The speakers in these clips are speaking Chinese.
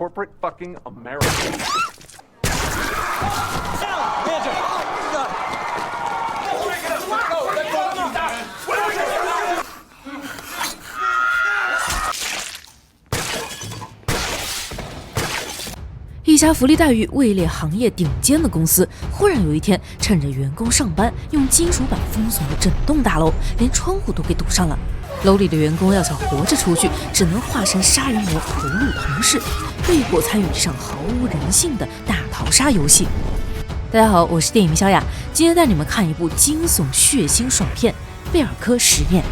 Corporate fucking America. 一家福利待遇位列行业顶尖的公司，忽然有一天，趁着员工上班，用金属板封锁了整栋大楼，连窗户都给堵上了。楼里的员工要想活着出去，只能化身杀人魔投入同事，被迫参与这场毫无人性的大逃杀游戏。大家好，我是电影小雅，今天带你们看一部惊悚血腥爽片《贝尔科实验》。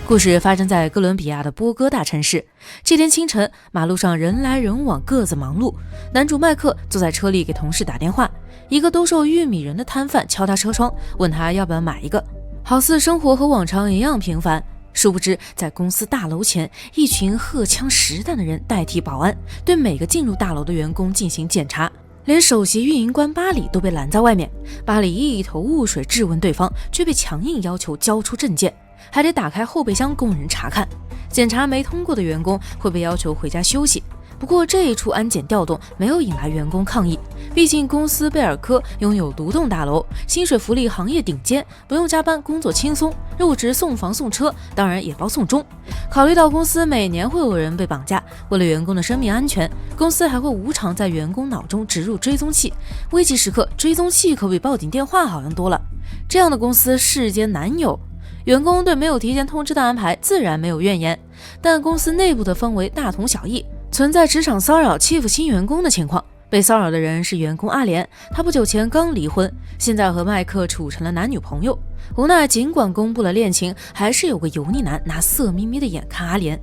故事发生在哥伦比亚的波哥大城市。这天清晨，马路上人来人往，各自忙碌。男主麦克坐在车里给同事打电话，一个兜售玉米人的摊贩敲他车窗，问他要不要买一个，好似生活和往常一样平凡。殊不知，在公司大楼前，一群荷枪实弹的人代替保安，对每个进入大楼的员工进行检查。连首席运营官巴里都被拦在外面。巴里一头雾水质问对方，却被强硬要求交出证件，还得打开后备箱供人查看。检查没通过的员工会被要求回家休息。不过这一处安检调动没有引来员工抗议，毕竟公司贝尔科拥有独栋大楼，薪水福利行业顶尖，不用加班，工作轻松，入职送房送车，当然也包送终。考虑到公司每年会有人被绑架，为了员工的生命安全，公司还会无偿在员工脑中植入追踪器，危急时刻追踪器可比报警电话好用多了。这样的公司世间难有。员工对没有提前通知的安排自然没有怨言，但公司内部的氛围大同小异，存在职场骚扰欺负新员工的情况。被骚扰的人是员工阿莲，他不久前刚离婚，现在和麦克处成了男女朋友。无奈尽管公布了恋情，还是有个油腻男拿色眯眯的眼看阿莲。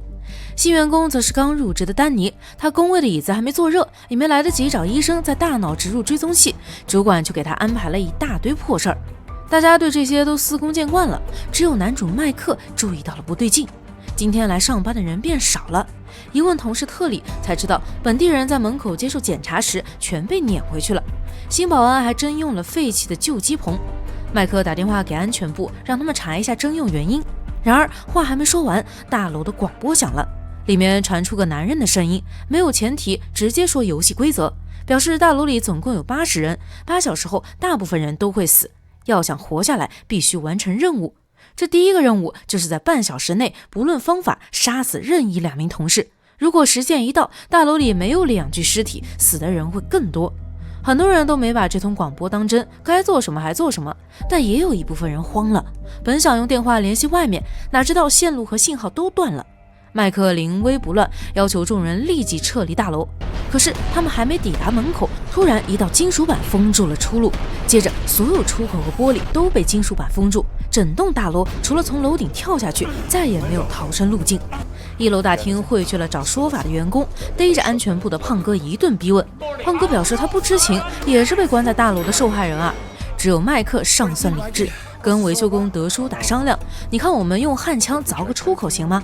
新员工则是刚入职的丹尼，他工位的椅子还没坐热，也没来得及找医生在大脑植入追踪器，主管就给他安排了一大堆破事儿。大家对这些都司空见惯了，只有男主麦克注意到了不对劲。今天来上班的人变少了，一问同事特里才知道，本地人在门口接受检查时全被撵回去了。新保安还征用了废弃的旧机棚。麦克打电话给安全部，让他们查一下征用原因。然而话还没说完，大楼的广播响了，里面传出个男人的声音，没有前提，直接说游戏规则，表示大楼里总共有80人，8小时后大部分人都会死，要想活下来必须完成任务。这第一个任务就是在半小时内不论方法杀死任意2名同事，如果时间一到，大楼里没有2具尸体，死的人会更多。很多人都没把这通广播当真，该做什么还做什么，但也有一部分人慌了，本想用电话联系外面，哪知道线路和信号都断了。麦克临危不乱，要求众人立即撤离大楼。可是他们还没抵达门口，突然一道金属板封住了出路，接着所有出口和玻璃都被金属板封住，整栋大楼除了从楼顶跳下去，再也没有逃生路径。1楼大厅汇聚了找说法的员工，逮着安全部的胖哥一顿逼问。胖哥表示他不知情，也是被关在大楼的受害人啊。只有麦克尚算理智，跟维修工德叔打商量，你看我们用焊枪凿个出口行吗？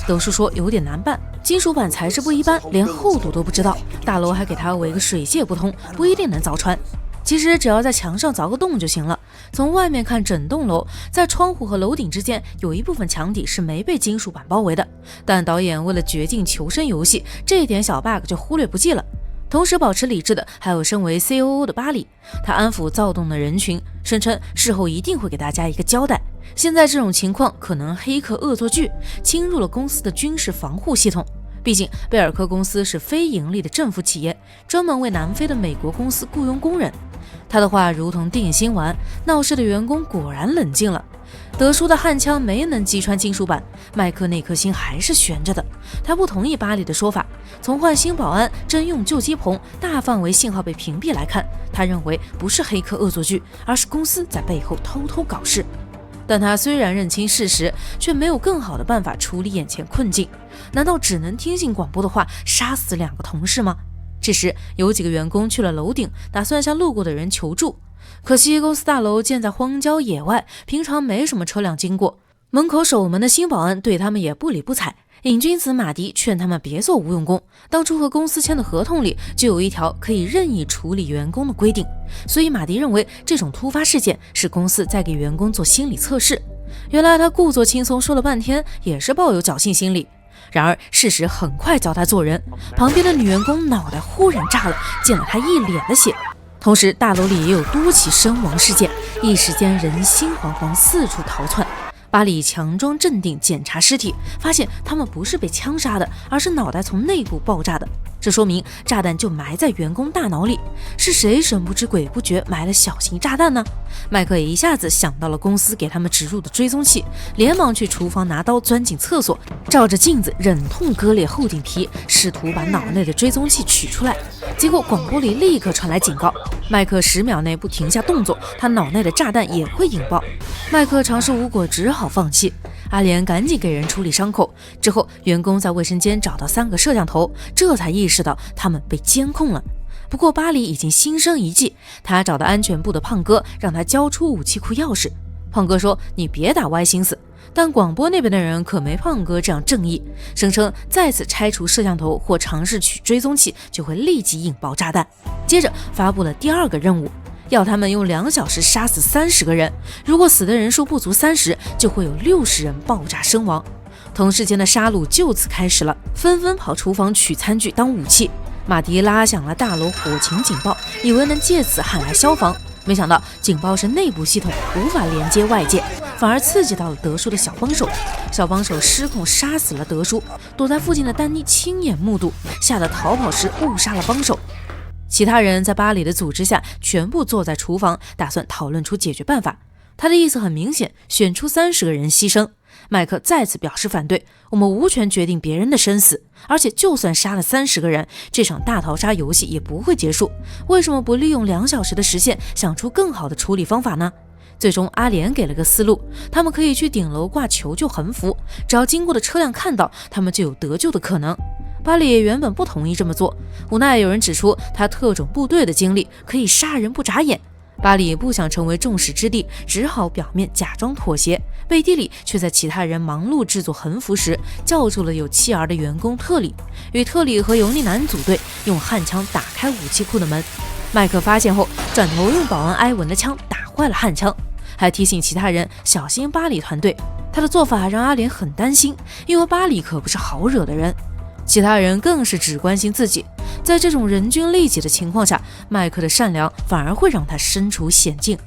德叔说有点难办，金属板材质不一般，连厚度都不知道，大楼还给他围个水泄不通，不一定能凿穿。其实只要在墙上凿个洞就行了。从外面看整栋楼，在窗户和楼顶之间有一部分墙体是没被金属板包围的，但导演为了绝境求生游戏，这一点小 bug 就忽略不计了。同时保持理智的还有身为 COO 的巴里，他安抚躁动的人群，声称事后一定会给大家一个交代。现在这种情况可能黑客恶作剧侵入了公司的军事防护系统，毕竟贝尔科公司是非盈利的政府企业，专门为南非的美国公司雇佣工人。他的话如同定心丸，闹事的员工果然冷静了。德叔的焊枪没能击穿金属板，麦克那颗心还是悬着的。他不同意巴里的说法，从换新保安、征用旧机棚、大范围信号被屏蔽来看，他认为不是黑客恶作剧，而是公司在背后偷偷搞事。但他虽然认清事实，却没有更好的办法处理眼前困境。难道只能听信广播的话，杀死2个同事吗？这时有几个员工去了楼顶，打算向路过的人求助。可惜公司大楼建在荒郊野外，平常没什么车辆经过，门口守门的新保安对他们也不理不睬。瘾君子马迪劝他们别做无用功，当初和公司签的合同里就有一条可以任意处理员工的规定，所以马迪认为这种突发事件是公司在给员工做心理测试。原来他故作轻松说了半天，也是抱有侥幸心理。然而事实很快教他做人，旁边的女员工脑袋忽然炸了，溅了他一脸的血。同时大楼里也有多起身亡事件，一时间人心惶惶，四处逃窜。巴里强装镇定检查尸体，发现他们不是被枪杀的，而是脑袋从内部爆炸的。这说明炸弹就埋在员工大脑里，是谁神不知鬼不觉埋了小型炸弹呢？麦克也一下子想到了公司给他们植入的追踪器，连忙去厨房拿刀钻进厕所，照着镜子忍痛割裂后颈皮，试图把脑内的追踪器取出来。结果广播里立刻传来警告，麦克10秒内不停下动作，他脑内的炸弹也会引爆。麦克尝试无果，只好放弃。阿莲赶紧给人处理伤口，之后员工在卫生间找到3个摄像头，这才意识到他们被监控了。不过巴里已经心生一计，他找到安全部的胖哥，让他交出武器库钥匙。胖哥说：“你别打歪心思。”但广播那边的人可没胖哥这样正义，声称再次拆除摄像头或尝试取追踪器就会立即引爆炸弹。接着发布了第2个任务，要他们用2小时杀死30个人，如果死的人数不足30，就会有60人爆炸身亡。同事间的杀戮就此开始了，纷纷跑厨房取餐具当武器。马迪拉响了大楼火情警报，以为能借此喊来消防，没想到警报是内部系统，无法连接外界，反而刺激到了德叔的小帮手。小帮手失控杀死了德叔，躲在附近的丹妮亲眼目睹，吓得逃跑时误杀了帮手。其他人在巴里的组织下全部坐在厨房，打算讨论出解决办法。他的意思很明显，选出30个人牺牲。麦克再次表示反对，我们无权决定别人的生死，而且就算杀了30个人，这场大逃杀游戏也不会结束。为什么不利用2小时的时限想出更好的处理方法呢？最终阿莲给了个思路，他们可以去顶楼挂求救横幅，只要经过的车辆看到，他们就有得救的可能。巴里原本不同意这么做，无奈有人指出他特种部队的经历可以杀人不眨眼。巴里不想成为众矢之的，只好表面假装妥协，背地里却在其他人忙碌制作横幅时叫住了有妻儿的员工特里，与特里和油腻男组队，用焊枪打开武器库的门。麦克发现后转头用保安埃文的枪打坏了焊枪，还提醒其他人小心巴里团队。他的做法让阿莲很担心，因为巴里可不是好惹的人。其他人更是只关心自己，在这种人均利己的情况下，麦克的善良反而会让他身处险境。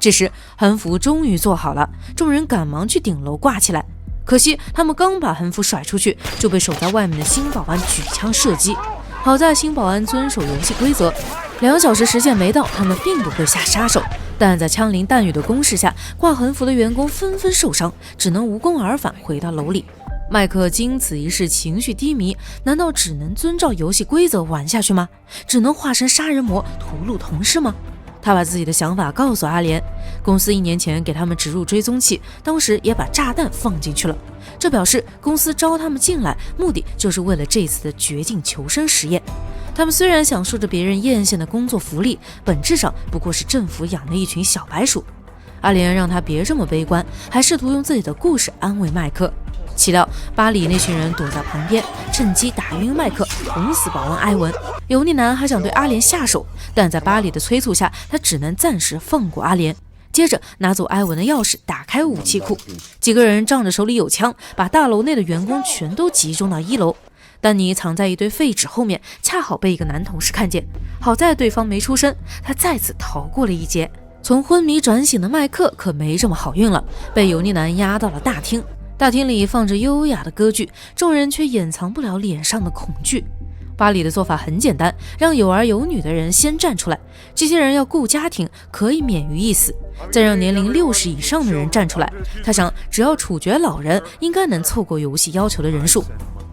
这时横幅终于做好了，众人赶忙去顶楼挂起来。可惜他们刚把横幅甩出去，就被守在外面的新保安举枪射击。好在新保安遵守游戏规则，2小时时限没到，他们并不会下杀手。但在枪林弹雨的攻势下，挂横幅的员工纷纷受伤，只能无功而返回到楼里。麦克经此一事情绪低迷，难道只能遵照游戏规则玩下去吗？只能化身杀人魔屠戮同事吗？他把自己的想法告诉阿莲，公司1年前给他们植入追踪器，当时也把炸弹放进去了，这表示公司招他们进来，目的就是为了这次的绝境求生实验。他们虽然享受着别人艳羡的工作福利，本质上不过是政府养的一群小白鼠。阿莲让他别这么悲观，还试图用自己的故事安慰麦克。岂料巴里那群人躲在旁边，趁机打晕麦克，捅死保安埃文。油腻男还想对阿莲下手，但在巴里的催促下，他只能暂时放过阿莲。接着拿走埃文的钥匙，打开武器库。几个人仗着手里有枪，把大楼内的员工全都集中到1楼。丹尼藏在一堆废纸后面，恰好被一个男同事看见，好在对方没出声，他再次逃过了一劫。从昏迷转醒的麦克可没这么好运了，被油腻男押到了大厅。大厅里放着优雅的歌剧，众人却掩藏不了脸上的恐惧。巴里的做法很简单，让有儿有女的人先站出来，这些人要顾家庭，可以免于一死，再让年龄60以上的人站出来。他想，只要处决老人，应该能凑够游戏要求的人数。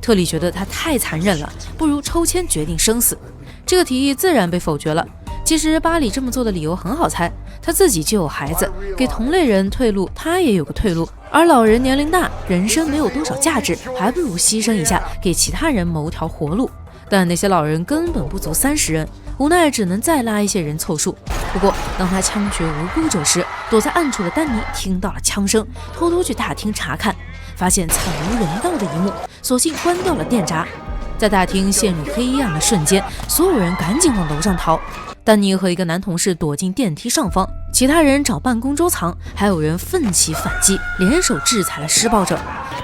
特里觉得他太残忍了，不如抽签决定生死。这个提议自然被否决了。其实巴里这么做的理由很好猜，他自己就有孩子，给同类人退路，他也有个退路。而老人年龄大，人生没有多少价值，还不如牺牲一下，给其他人谋条活路。但那些老人根本不足30人，无奈只能再拉一些人凑数。不过当他枪决无辜者时，躲在暗处的丹尼听到了枪声，偷偷去大厅查看，发现惨无人道的一幕，索性关掉了电闸。在大厅陷入黑暗的瞬间，所有人赶紧往楼上逃。丹尼和一个男同事躲进电梯上方，其他人找办公桌藏，还有人奋起反击，联手制裁了施暴者。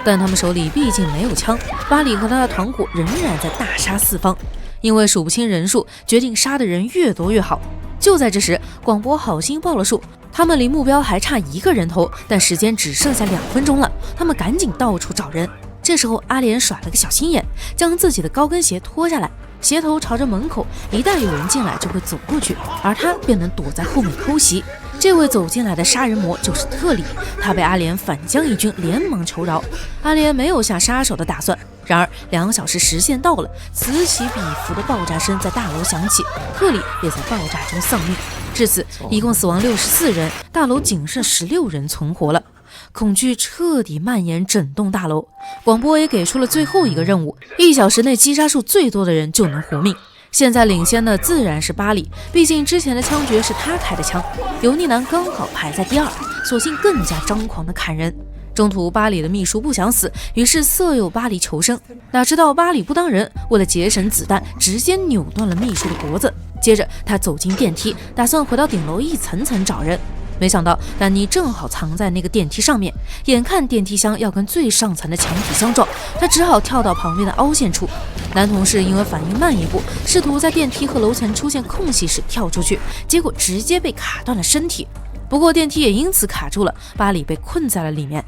但他们手里毕竟没有枪，巴里和他的团伙仍然在大杀四方。因为数不清人数，决定杀的人越多越好。就在这时，广播好心报了数，他们离目标还差1个人头，但时间只剩下2分钟了。他们赶紧到处找人。这时候，阿莲耍了个小心眼，将自己的高跟鞋脱下来，鞋头朝着门口，一旦有人进来就会走过去，而他便能躲在后面偷袭。这位走进来的杀人魔就是特里，他被阿莲反将一军，连忙求饶。阿莲没有下杀手的打算。然而2小时时限到了，此起彼伏的爆炸声在大楼响起，特里也在爆炸中丧命。至此，一共死亡64人，大楼仅剩16人存活了。恐惧彻底蔓延整栋大楼，广播也给出了最后一个任务：1小时内击杀数最多的人就能活命。现在领先的自然是巴里，毕竟之前的枪决是他开的枪，油腻男刚好排在第2，索性更加张狂的砍人。中途巴里的秘书不想死，于是色诱巴里求生，哪知道巴里不当人，为了节省子弹，直接扭断了秘书的脖子。接着他走进电梯，打算回到顶楼一层层找人。没想到丹尼正好藏在那个电梯上面，眼看电梯箱要跟最上层的墙体相撞，他只好跳到旁边的凹陷处。男同事因为反应慢一步，试图在电梯和楼层出现空隙时跳出去，结果直接被卡断了身体。不过电梯也因此卡住了，巴里被困在了里面。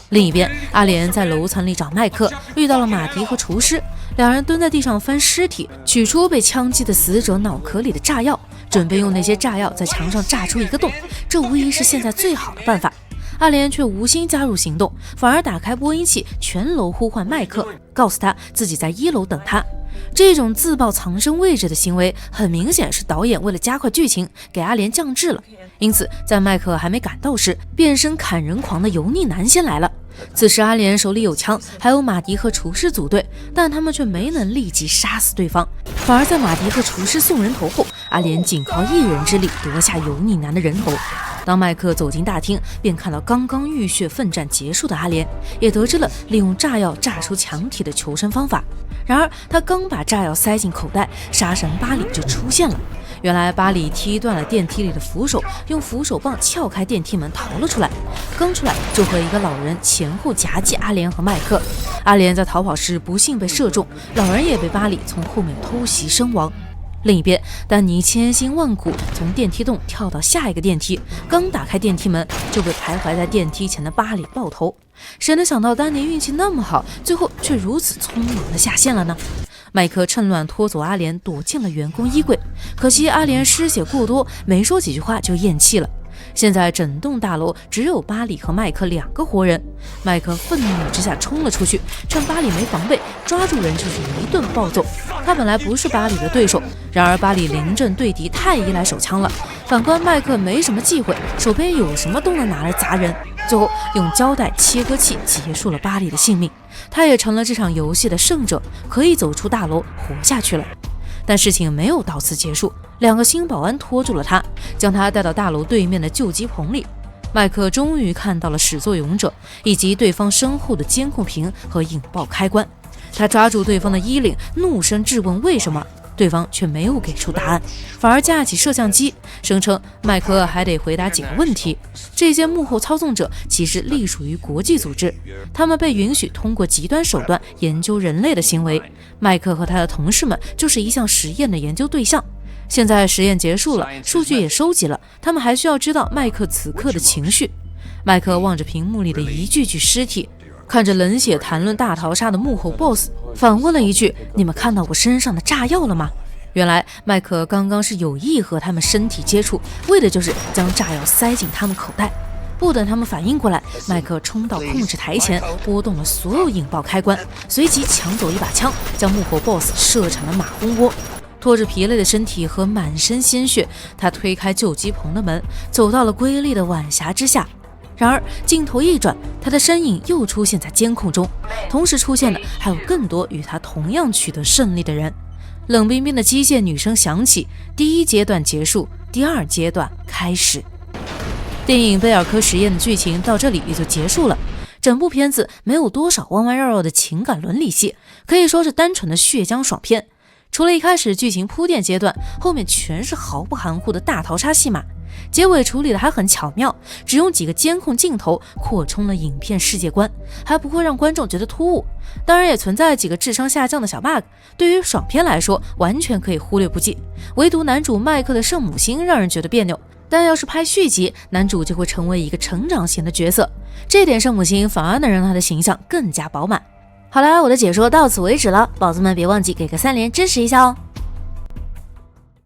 另一边，阿莲在楼层里找麦克，遇到了马迪和厨师，两人蹲在地上翻尸体，取出被枪击的死者脑壳里的炸药，准备用那些炸药在墙上炸出一个洞，这无疑是现在最好的办法。阿莲却无心加入行动，反而打开播音器，全楼呼唤麦克，告诉他自己在1楼等他。这种自曝藏身位置的行为，很明显是导演为了加快剧情，给阿莲降智了。因此，在麦克还没赶到时，变身砍人狂的油腻男先来了。此时阿莲手里有枪，还有马迪和厨师组队，但他们却没能立即杀死对方，反而在马迪和厨师送人头后，阿莲仅靠1人之力夺下油腻男的人头。当麦克走进大厅，便看到刚刚浴血奋战结束的阿莲，也得知了利用炸药炸出墙体的求生方法。然而他刚把炸药塞进口袋，杀神巴里就出现了。原来巴里踢断了电梯里的扶手，用扶手棒撬开电梯门逃了出来，刚出来就和一个老人前后夹击阿莲和麦克。阿莲在逃跑时不幸被射中，老人也被巴里从后面偷袭身亡。另一边，丹尼千辛万苦从电梯洞跳到下一个电梯，刚打开电梯门就被徘徊在电梯前的巴里爆头。谁能想到丹尼运气那么好，最后却如此匆忙的下线了呢？麦克趁乱拖走阿莲，躲进了员工衣柜。可惜阿莲失血过多，没说几句话就咽气了。现在整栋大楼只有巴里和麦克2个活人。麦克愤怒之下冲了出去，趁巴里没防备，抓住人就是一顿暴揍。他本来不是巴里的对手，然而巴里临阵对敌太依赖手枪了，反观麦克没什么忌讳，手边有什么都能拿来砸人。最后用胶带切割器结束了巴里的性命，他也成了这场游戏的胜者，可以走出大楼活下去了。但事情没有到此结束，2个新保安拖住了他，将他带到大楼对面的救急棚里。麦克终于看到了始作俑者以及对方身后的监控屏和引爆开关，他抓住对方的衣领，怒声质问为什么，对方却没有给出答案，反而架起摄像机，声称麦克还得回答几个问题。这些幕后操纵者其实隶属于国际组织，他们被允许通过极端手段研究人类的行为，麦克和他的同事们就是一项实验的研究对象。现在实验结束了，数据也收集了，他们还需要知道麦克此刻的情绪。麦克望着屏幕里的一具具尸体，看着冷血谈论大逃杀的幕后 boss， 反问了一句：你们看到我身上的炸药了吗？原来麦克刚刚是有意和他们身体接触，为的就是将炸药塞进他们口袋。不等他们反应过来，麦克冲到控制台前，拨动了所有引爆开关，随即抢走一把枪，将幕后 boss 射成了马蜂窝。拖着疲累的身体和满身鲜血，他推开救急棚的门，走到了瑰丽的晚霞之下。然而镜头一转，他的身影又出现在监控中，同时出现的还有更多与他同样取得胜利的人。冷冰冰的机械女声响起，第1阶段结束，第2阶段开始。电影贝尔科实验的剧情到这里也就结束了。整部片子没有多少弯弯绕绕的情感伦理戏，可以说是单纯的血浆爽片。除了一开始剧情铺垫阶段，后面全是毫不含糊的大逃杀戏码。结尾处理的还很巧妙，只用几个监控镜头扩充了影片世界观，还不会让观众觉得突兀。当然也存在几个智商下降的小 bug， 对于爽片来说完全可以忽略不计。唯独男主麦克的圣母心让人觉得别扭，但要是拍续集，男主就会成为一个成长型的角色，这点圣母心反而能让他的形象更加饱满。好啦，我的解说到此为止了，宝子们别忘记给个3连支持一下哦。